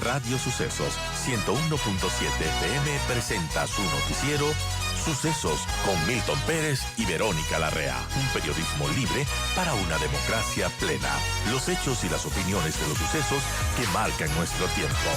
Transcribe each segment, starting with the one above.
Radio Sucesos 101.7 FM presenta su noticiero Sucesos con Milton Pérez y Verónica Larrea. Un periodismo libre para una democracia plena. Los hechos y las opiniones de los sucesos que marcan nuestro tiempo.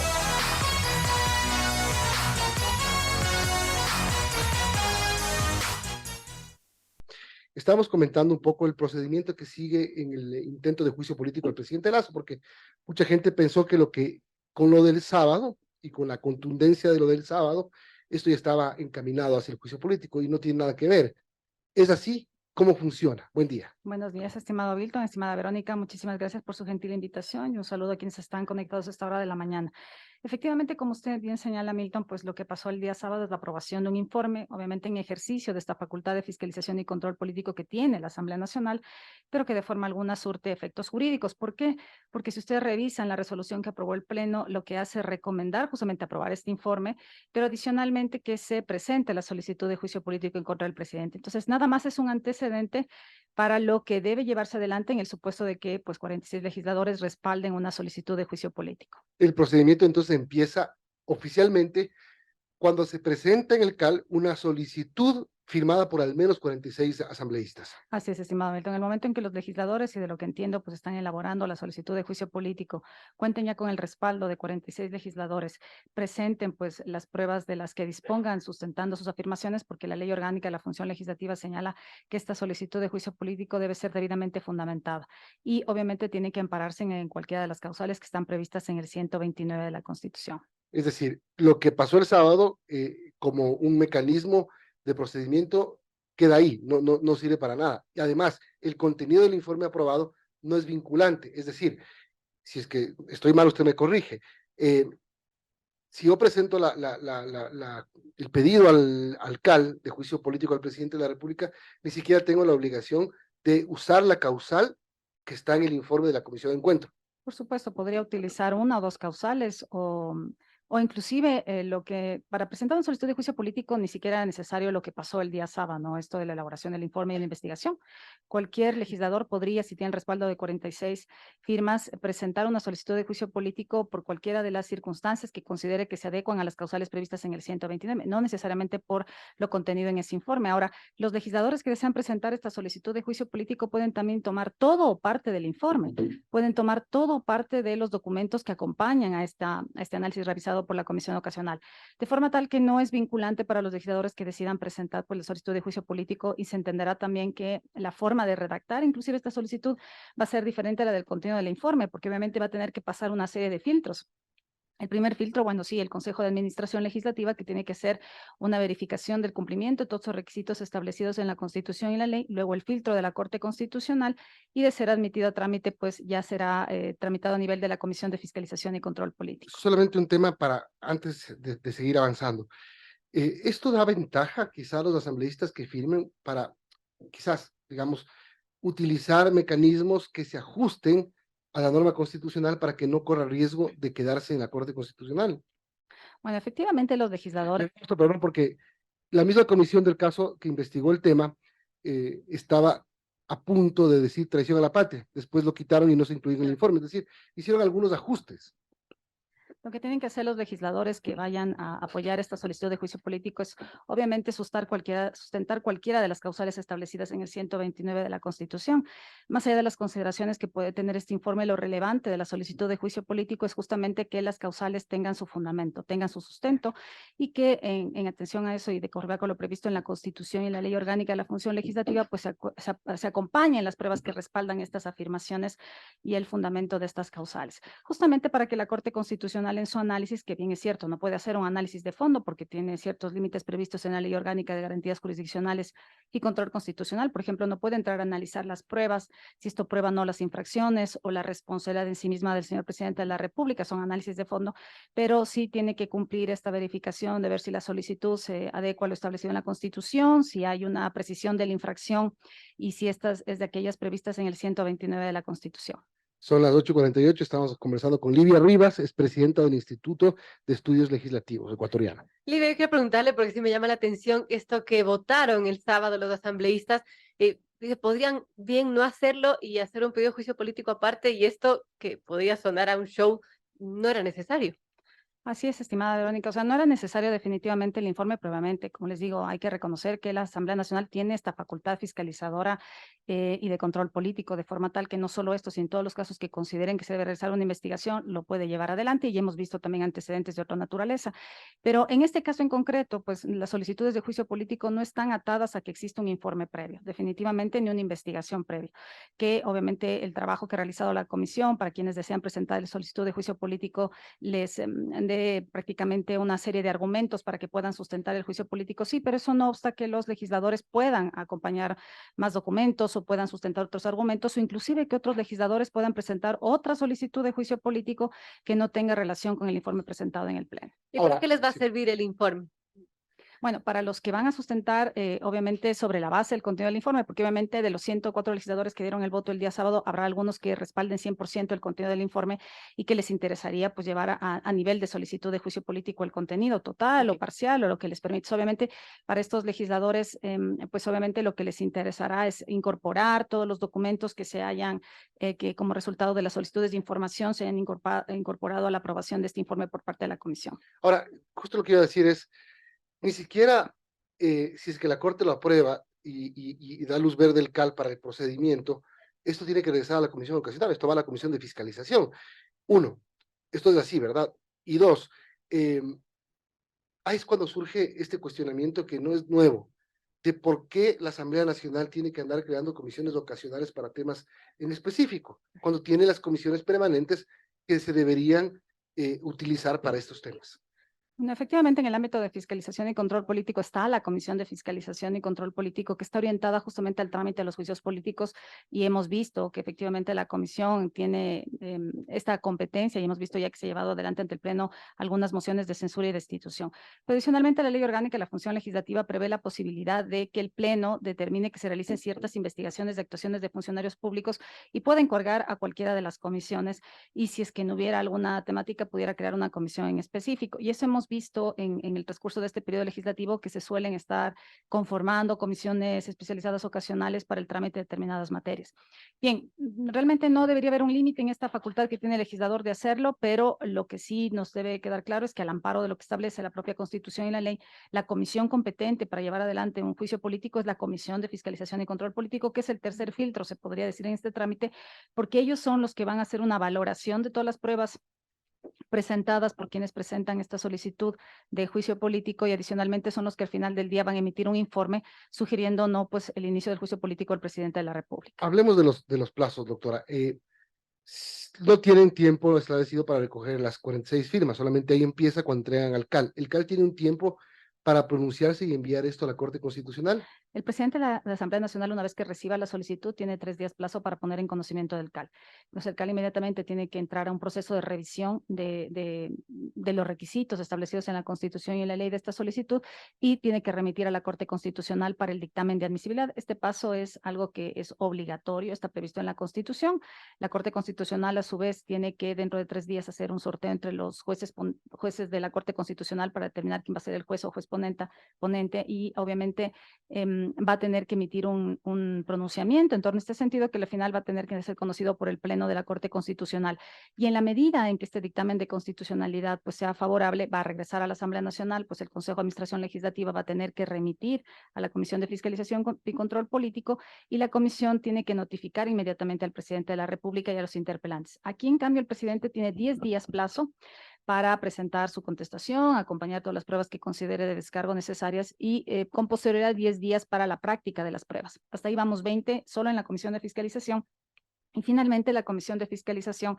Estamos comentando un poco el procedimiento que sigue en el intento de juicio político del presidente Lasso, porque mucha gente pensó que con lo del sábado y con la contundencia de lo del sábado, esto ya estaba encaminado hacia el juicio político y no tiene nada que ver. ¿Es así? ¿Cómo funciona? Buen día. Buenos días, estimado Milton, estimada Verónica, muchísimas gracias por su gentil invitación y un saludo a quienes están conectados a esta hora de la mañana. Efectivamente, como usted bien señala, Milton, pues lo que pasó el día sábado es la aprobación de un informe, obviamente en ejercicio de esta facultad de fiscalización y control político que tiene la Asamblea Nacional, pero que de forma alguna surte efectos jurídicos. ¿Por qué? Porque si ustedes revisan la resolución que aprobó el Pleno, lo que hace es recomendar justamente aprobar este informe, pero adicionalmente que se presente la solicitud de juicio político en contra del presidente. Entonces, nada más es un antecedente para lo que debe llevarse adelante en el supuesto de que pues 46 legisladores respalden una solicitud de juicio político. El procedimiento entonces empieza oficialmente cuando se presenta en el CAL una solicitud firmada por al menos 46 asambleístas. Así es, estimado Milton. En el momento en que los legisladores, y de lo que entiendo, pues están elaborando la solicitud de juicio político, cuenten ya con el respaldo de 46 legisladores, presenten pues las pruebas de las que dispongan sustentando sus afirmaciones, porque la ley orgánica de la función legislativa señala que esta solicitud de juicio político debe ser debidamente fundamentada y obviamente tiene que ampararse en cualquiera de las causales que están previstas en el 129 de la Constitución. Es decir, lo que pasó el sábado como un mecanismo de procedimiento queda ahí, no sirve para nada. Y además, el contenido del informe aprobado no es vinculante. Es decir, si es que estoy mal, usted me corrige. Si yo presento el pedido al CAL de juicio político al presidente de la República, ni siquiera tengo la obligación de usar la causal que está en el informe de la Comisión de Encuentro. Por supuesto, podría utilizar una o dos causales o inclusive para presentar una solicitud de juicio político ni siquiera era necesario lo que pasó el día sábado, ¿no? Esto de la elaboración del informe y la investigación. Cualquier legislador podría, si tiene el respaldo de 46 firmas, presentar una solicitud de juicio político por cualquiera de las circunstancias que considere que se adecuan a las causales previstas en el 129, no necesariamente por lo contenido en ese informe. Ahora, los legisladores que desean presentar esta solicitud de juicio político pueden también tomar todo o parte del informe, pueden tomar todo o parte de los documentos que acompañan a este análisis revisado por la Comisión Ocasional, de forma tal que no es vinculante para los legisladores que decidan presentar pues, la solicitud de juicio político y se entenderá también que la forma de redactar inclusive esta solicitud va a ser diferente a la del contenido del informe, porque obviamente va a tener que pasar una serie de filtros. El primer filtro, bueno, sí, el Consejo de Administración Legislativa, que tiene que ser una verificación del cumplimiento de todos los requisitos establecidos en la Constitución y la ley, luego el filtro de la Corte Constitucional y de ser admitido a trámite, pues ya será tramitado a nivel de la Comisión de Fiscalización y Control Político. Solamente un tema para antes de seguir avanzando. Esto da ventaja quizá a los asambleístas que firmen para quizás, digamos, utilizar mecanismos que se ajusten a la norma constitucional para que no corra riesgo de quedarse en la Corte Constitucional. Bueno, efectivamente los legisladores. Esto, perdón, porque la misma comisión del caso que investigó el tema estaba a punto de decir traición a la patria. Después lo quitaron y no se incluyó en el informe. Es decir, hicieron algunos ajustes. Lo que tienen que hacer los legisladores que vayan a apoyar esta solicitud de juicio político es obviamente sustentar cualquiera de las causales establecidas en el 129 de la Constitución. Más allá de las consideraciones que puede tener este informe, lo relevante de la solicitud de juicio político es justamente que las causales tengan su fundamento, tengan su sustento y que en atención a eso y de conformidad con lo previsto en la Constitución y la Ley Orgánica de la Función Legislativa, pues se acompañen las pruebas que respaldan estas afirmaciones y el fundamento de estas causales. Justamente para que la Corte Constitucional en su análisis, que bien es cierto, no puede hacer un análisis de fondo porque tiene ciertos límites previstos en la Ley Orgánica de Garantías Jurisdiccionales y Control Constitucional. Por ejemplo, no puede entrar a analizar las pruebas, si esto prueba o no las infracciones o la responsabilidad en sí misma del señor presidente de la República, son análisis de fondo, pero sí tiene que cumplir esta verificación de ver si la solicitud se adecua a lo establecido en la Constitución, si hay una precisión de la infracción y si esta es de aquellas previstas en el 129 de la Constitución. Son las 8:48, estamos conversando con Livia Rivas, es presidenta del Instituto de Estudios Legislativos ecuatoriano. Livia, yo quiero preguntarle, porque sí me llama la atención esto que votaron el sábado los asambleístas, dice, podrían bien no hacerlo y hacer un pedido de juicio político aparte, y esto que podía sonar a un show no era necesario. Así es, estimada Verónica. O sea, no era necesario definitivamente el informe previamente. Como les digo, hay que reconocer que la Asamblea Nacional tiene esta facultad fiscalizadora y de control político, de forma tal que no solo esto, sino en todos los casos que consideren que se debe realizar una investigación, lo puede llevar adelante y hemos visto también antecedentes de otra naturaleza. Pero en este caso en concreto, pues las solicitudes de juicio político no están atadas a que exista un informe previo, definitivamente ni una investigación previa, que obviamente el trabajo que ha realizado la comisión para quienes desean presentar el solicitud de juicio político les de prácticamente una serie de argumentos para que puedan sustentar el juicio político, sí, pero eso no obsta que los legisladores puedan acompañar más documentos o puedan sustentar otros argumentos o inclusive que otros legisladores puedan presentar otra solicitud de juicio político que no tenga relación con el informe presentado en el Pleno. ¿Y para Ahora, qué les va a sí. servir el informe? Bueno, para los que van a sustentar, obviamente, sobre la base del contenido del informe, porque obviamente de los 104 legisladores que dieron el voto el día sábado, habrá algunos que respalden 100% el contenido del informe y que les interesaría pues llevar a nivel de solicitud de juicio político el contenido total o parcial o lo que les permite. Obviamente, para estos legisladores, pues obviamente lo que les interesará es incorporar todos los documentos que se hayan, que como resultado de las solicitudes de información se hayan incorporado a la aprobación de este informe por parte de la comisión. Ahora, justo lo que iba a decir es, ni siquiera si es que la Corte lo aprueba y da luz verde el CAL para el procedimiento, esto tiene que regresar a la Comisión Ocasional, esto va a la Comisión de Fiscalización. Uno, esto es así, ¿verdad? Y dos, ahí es cuando surge este cuestionamiento que no es nuevo, de por qué la Asamblea Nacional tiene que andar creando comisiones ocasionales para temas en específico, cuando tiene las comisiones permanentes que se deberían utilizar para estos temas. No, efectivamente, en el ámbito de fiscalización y control político está la Comisión de Fiscalización y Control Político, que está orientada justamente al trámite de los juicios políticos y hemos visto que efectivamente la Comisión tiene esta competencia y hemos visto ya que se ha llevado adelante ante el Pleno algunas mociones de censura y destitución. Pero adicionalmente, la Ley Orgánica de la Función Legislativa prevé la posibilidad de que el Pleno determine que se realicen ciertas investigaciones de actuaciones de funcionarios públicos y pueda encargar a cualquiera de las comisiones y si es que no hubiera alguna temática, pudiera crear una comisión en específico. Y eso hemos visto en el transcurso de este periodo legislativo que se suelen estar conformando comisiones especializadas ocasionales para el trámite de determinadas materias. Bien, realmente no debería haber un límite en esta facultad que tiene el legislador de hacerlo, pero lo que sí nos debe quedar claro es que al amparo de lo que establece la propia Constitución y la ley, la comisión competente para llevar adelante un juicio político es la Comisión de Fiscalización y Control Político, que es el tercer filtro, se podría decir, en este trámite, porque ellos son los que van a hacer una valoración de todas las pruebas presentadas por quienes presentan esta solicitud de juicio político y adicionalmente son los que al final del día van a emitir un informe sugiriendo no pues el inicio del juicio político del presidente de la República. Hablemos de los plazos, doctora. No tienen tiempo establecido para recoger las 46 firmas, solamente ahí empieza cuando entregan al CAL. ¿El CAL tiene un tiempo para pronunciarse y enviar esto a la Corte Constitucional? El presidente de la Asamblea Nacional, una vez que reciba la solicitud, tiene 3 días plazo para poner en conocimiento del CAL. Entonces, el CAL inmediatamente tiene que entrar a un proceso de revisión de los requisitos establecidos en la Constitución y en la ley de esta solicitud y tiene que remitir a la Corte Constitucional para el dictamen de admisibilidad. Este paso es algo que es obligatorio, está previsto en la Constitución. La Corte Constitucional, a su vez, tiene que dentro de 3 días hacer un sorteo entre los jueces de la Corte Constitucional para determinar quién va a ser el juez o juez ponente y obviamente va a tener que emitir un pronunciamiento en torno a este sentido que al final va a tener que ser conocido por el Pleno de la Corte Constitucional. Y en la medida en que este dictamen de constitucionalidad pues sea favorable, va a regresar a la Asamblea Nacional, pues el Consejo de Administración Legislativa va a tener que remitir a la Comisión de Fiscalización y Control Político y la comisión tiene que notificar inmediatamente al presidente de la República y a los interpelantes. Aquí, en cambio, el presidente tiene 10 días plazo para presentar su contestación, acompañar todas las pruebas que considere de descargo necesarias y con posterioridad 10 días para la práctica de las pruebas. Hasta ahí vamos 20 solo en la Comisión de Fiscalización. Y finalmente la Comisión de Fiscalización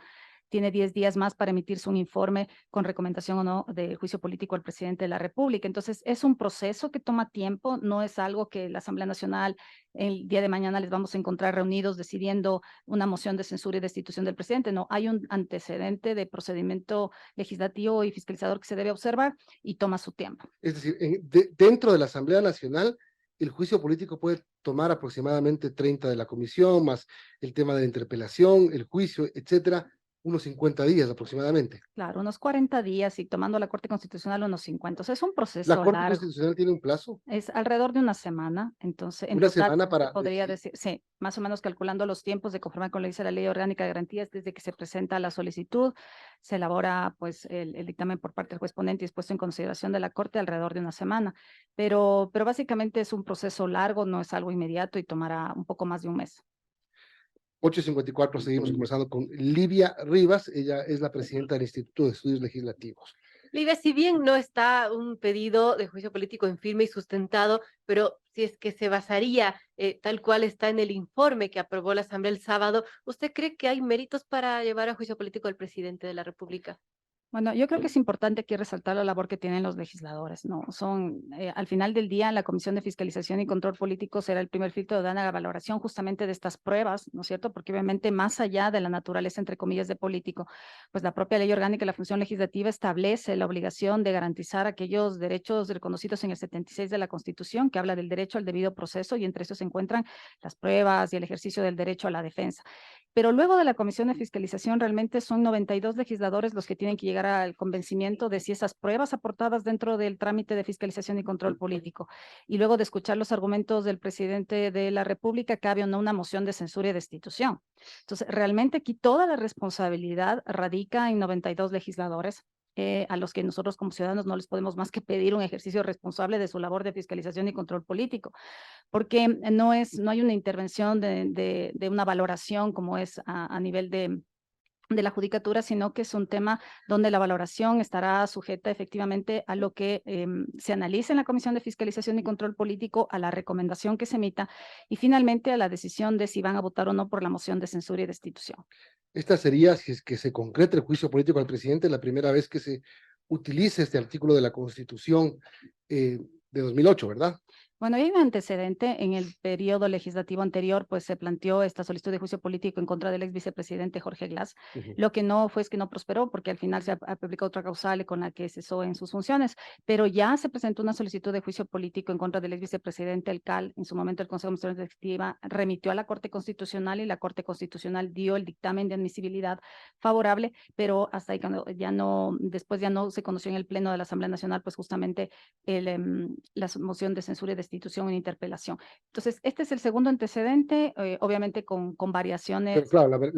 tiene 10 días más para emitirse un informe con recomendación o no de juicio político al presidente de la República. Entonces, es un proceso que toma tiempo, no es algo que la Asamblea Nacional el día de mañana les vamos a encontrar reunidos decidiendo una moción de censura y destitución del presidente. No, hay un antecedente de procedimiento legislativo y fiscalizador que se debe observar y toma su tiempo. Es decir, dentro de la Asamblea Nacional, el juicio político puede tomar aproximadamente 30 de la comisión, más el tema de la interpelación, el juicio, etcétera, unos 50 días aproximadamente. Claro, unos 40 días y tomando la Corte Constitucional unos 50. O sea, es un La proceso Corte largo. Constitucional tiene un plazo, Es alrededor de una semana, entonces en una total semana se para podría decir, decir, sí, más o menos calculando los tiempos de conforme con lo dice la Ley Orgánica de Garantías, desde que se presenta la solicitud, se elabora pues el dictamen por parte del juez ponente y es puesto en consideración de la Corte alrededor de una semana, pero básicamente es un proceso largo, no es algo inmediato y tomará un poco más de un mes. 8:54, seguimos conversando con Livia Rivas, ella es la presidenta del Instituto de Estudios Legislativos. Lidia, si bien no está un pedido de juicio político en firme y sustentado, pero si es que se basaría tal cual está en el informe que aprobó la Asamblea el sábado, ¿usted cree que hay méritos para llevar a juicio político al presidente de la República? Bueno, yo creo que es importante aquí resaltar la labor que tienen los legisladores, ¿no? Al final del día, la Comisión de Fiscalización y Control Político será el primer filtro de dar la valoración justamente de estas pruebas, ¿no es cierto? Porque obviamente más allá de la naturaleza, entre comillas, de político, pues la propia ley orgánica y la función legislativa establece la obligación de garantizar aquellos derechos reconocidos en el 76 de la Constitución, que habla del derecho al debido proceso y entre esos se encuentran las pruebas y el ejercicio del derecho a la defensa. Pero luego de la Comisión de Fiscalización, realmente son 92 legisladores los que tienen que llegar al convencimiento de si esas pruebas aportadas dentro del trámite de fiscalización y control político, y luego de escuchar los argumentos del presidente de la República, cabe o no una moción de censura y destitución. Entonces, realmente aquí toda la responsabilidad radica en 92 legisladores. A los que nosotros como ciudadanos no les podemos más que pedir un ejercicio responsable de su labor de fiscalización y control político, porque no hay una intervención de una valoración como es a nivel de la judicatura, sino que es un tema donde la valoración estará sujeta efectivamente a lo que se analice en la Comisión de Fiscalización y Control Político, a la recomendación que se emita y finalmente a la decisión de si van a votar o no por la moción de censura y destitución. Esta sería, si es que se concreta el juicio político al presidente, la primera vez que se utilice este artículo de la Constitución de 2008, ¿verdad? Bueno, hay un antecedente. En el periodo legislativo anterior, pues se planteó esta solicitud de juicio político en contra del ex vicepresidente Jorge Glass. Lo que no fue es que no prosperó, porque al final se ha publicado otra causal con la que cesó en sus funciones, pero ya se presentó una solicitud de juicio político en contra del ex vicepresidente El CAL. En su momento, el Consejo de Administración Directiva remitió a la Corte Constitucional y la Corte Constitucional dio el dictamen de admisibilidad favorable, pero hasta ahí después ya no se conoció en el Pleno de la Asamblea Nacional, pues justamente la moción de censura y destitución en interpelación. Entonces, este es el segundo antecedente, obviamente con variaciones. Pero claro,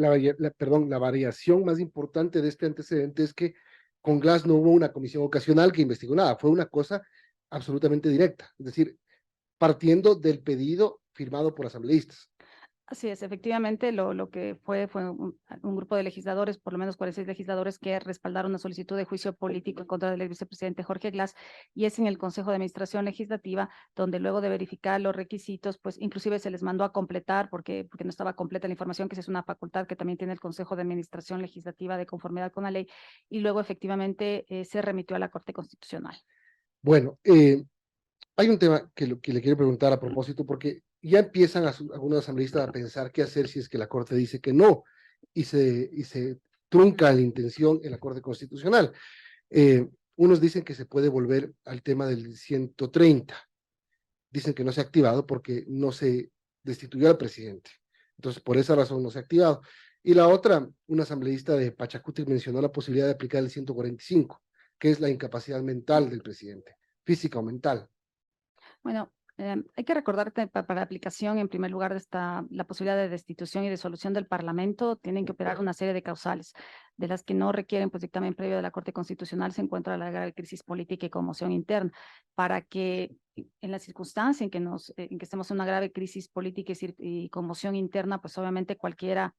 perdón, la variación más importante de este antecedente es que con Glass no hubo una comisión ocasional que investigó nada, fue una cosa absolutamente directa, es decir, partiendo del pedido firmado por asambleístas. Así es, efectivamente, lo que fue un grupo de legisladores, por lo menos 46 legisladores, que respaldaron una solicitud de juicio político en contra del vicepresidente Jorge Glass, y es en el Consejo de Administración Legislativa, donde luego de verificar los requisitos, pues inclusive se les mandó a completar, porque no estaba completa la información, que esa es una facultad que también tiene el Consejo de Administración Legislativa de conformidad con la ley, y luego efectivamente se remitió a la Corte Constitucional. Bueno, hay un tema que le quiero preguntar a propósito, porque ya empiezan algunos asambleístas a pensar qué hacer si es que la Corte dice que no, y se trunca la intención en la Corte Constitucional. Unos dicen que se puede volver al tema del 130. Dicen que no se ha activado porque no se destituyó al presidente. Entonces, por esa razón no se ha activado. Y la otra, un asambleísta de Pachacuti mencionó la posibilidad de aplicar el 145, que es la incapacidad mental del presidente, física o mental. Bueno, hay que recordar que para aplicación, en primer lugar, está la posibilidad de destitución y disolución del Parlamento. Tienen que operar una serie de causales, de las que no requieren pues, dictamen previo de la Corte Constitucional. Se encuentra la grave crisis política y conmoción interna. Para que en la circunstancia en que estemos en una grave crisis política y conmoción interna, pues obviamente cualquiera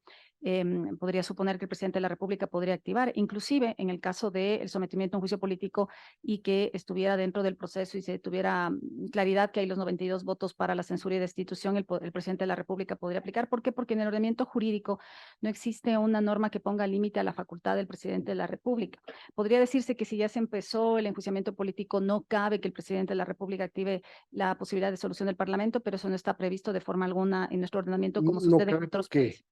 podría suponer que el presidente de la República podría activar, inclusive en el caso del sometimiento a un juicio político y que estuviera dentro del proceso y se tuviera claridad que hay los 92 votos para la censura y destitución, el presidente de la República podría aplicar. ¿Por qué? Porque en el ordenamiento jurídico no existe una norma que ponga límite a la facultad del presidente de la República. Podría decirse que si ya se empezó el enjuiciamiento político, no cabe que el presidente de la República active la posibilidad de solución del Parlamento, pero eso no está previsto de forma alguna en nuestro ordenamiento como No sucede en cabe otros porque, países.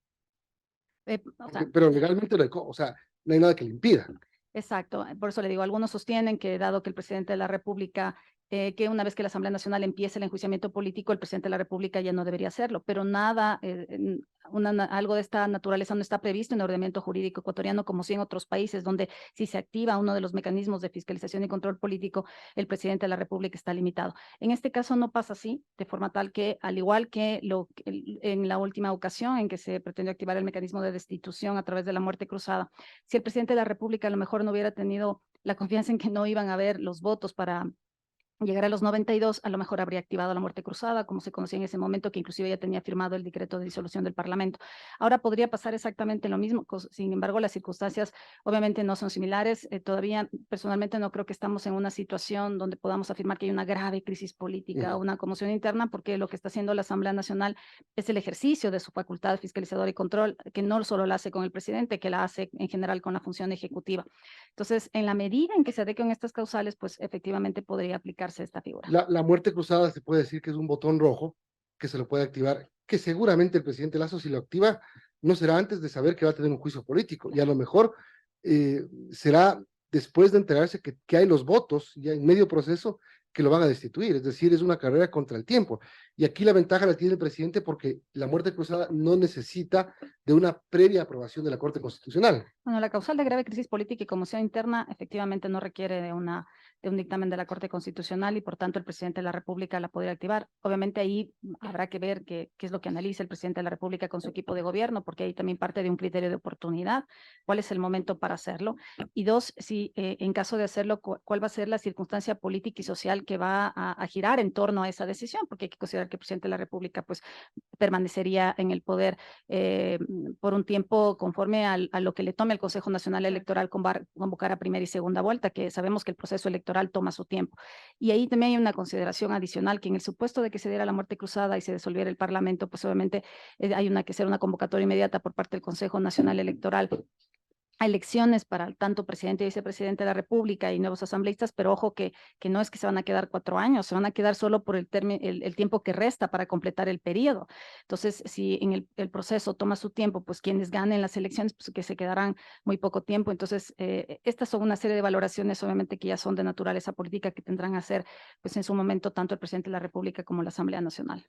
pero legalmente o sea, no hay nada que le impida. Exacto, por eso le digo, algunos sostienen que dado que el presidente de la República que una vez que la Asamblea Nacional empiece el enjuiciamiento político, el presidente de la República ya no debería hacerlo, pero nada, algo de esta naturaleza no está previsto en el ordenamiento jurídico ecuatoriano, como sí en otros países, donde si se activa uno de los mecanismos de fiscalización y control político, el presidente de la República está limitado. En este caso no pasa así, de forma tal que, al igual que en la última ocasión en que se pretendió activar el mecanismo de destitución a través de la muerte cruzada, si el presidente de la República a lo mejor no hubiera tenido la confianza en que no iban a haber los votos para llegar a los 92, a lo mejor habría activado la muerte cruzada, como se conocía en ese momento, que inclusive ya tenía firmado el decreto de disolución del Parlamento. Ahora podría pasar exactamente lo mismo, sin embargo, las circunstancias obviamente no son similares. Todavía, personalmente, no creo que estamos en una situación donde podamos afirmar que hay una grave crisis política o una conmoción interna, porque lo que está haciendo la Asamblea Nacional es el ejercicio de su facultad fiscalizadora y control, que no solo la hace con el presidente, que la hace en general con la función ejecutiva. Entonces, en la medida en que se adequen estas causales, pues efectivamente podría aplicarse esta figura. La muerte cruzada se puede decir que es un botón rojo que se lo puede activar, que seguramente el presidente Lasso, si lo activa, no será antes de saber que va a tener un juicio político, y a lo mejor será después de enterarse que hay los votos, ya en medio proceso, que lo van a destituir. Es decir, es una carrera contra el tiempo. Y aquí la ventaja la tiene el presidente porque la muerte cruzada no necesita de una previa aprobación de la Corte Constitucional. Bueno, la causal de grave crisis política y conmoción interna efectivamente no requiere de un dictamen de la Corte Constitucional y por tanto el presidente de la República la podría activar. Obviamente ahí habrá que ver qué es lo que analiza el presidente de la República con su equipo de gobierno, porque ahí también parte de un criterio de oportunidad, cuál es el momento para hacerlo. Y dos, si en caso de hacerlo, cuál va a ser la circunstancia política y social que va a girar en torno a esa decisión, porque hay que considerar que el presidente de la República pues permanecería en el poder por un tiempo conforme a lo que le tome el Consejo Nacional Electoral convocar a primera y segunda vuelta, que sabemos que el proceso electoral toma su tiempo. Y ahí también hay una consideración adicional, que en el supuesto de que se diera la muerte cruzada y se disolviera el Parlamento, pues obviamente hay que hacer una convocatoria inmediata por parte del Consejo Nacional Electoral a elecciones para tanto presidente y vicepresidente de la República y nuevos asambleístas, pero ojo que no es que se van a quedar 4 años, se van a quedar solo por el tiempo que resta para completar el periodo. Entonces, si en el proceso toma su tiempo, pues quienes ganen las elecciones, pues que se quedarán muy poco tiempo. Entonces, estas son una serie de valoraciones, obviamente, que ya son de naturaleza política, que tendrán que hacer, pues en su momento, tanto el presidente de la República como la Asamblea Nacional.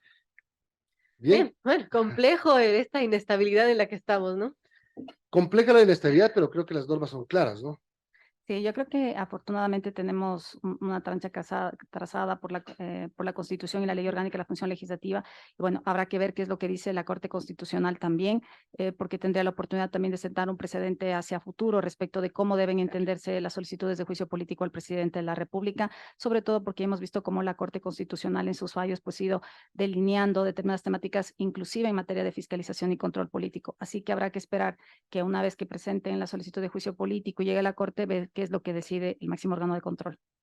Bien, Bueno, complejo esta inestabilidad en la que estamos, ¿no? compleja la inestabilidad, pero creo que las normas son claras, ¿no? Sí, yo creo que afortunadamente tenemos una trancha trazada por la Constitución y la Ley Orgánica de la Función Legislativa. Y bueno, habrá que ver qué es lo que dice la Corte Constitucional también, porque tendría la oportunidad también de sentar un precedente hacia futuro respecto de cómo deben entenderse las solicitudes de juicio político al presidente de la República, sobre todo porque hemos visto cómo la Corte Constitucional en sus fallos pues ha ido delineando determinadas temáticas, inclusive en materia de fiscalización y control político. Así que habrá que esperar que una vez que presenten la solicitud de juicio político y llegue a la Corte, ver qué es lo que decide el máximo órgano de control.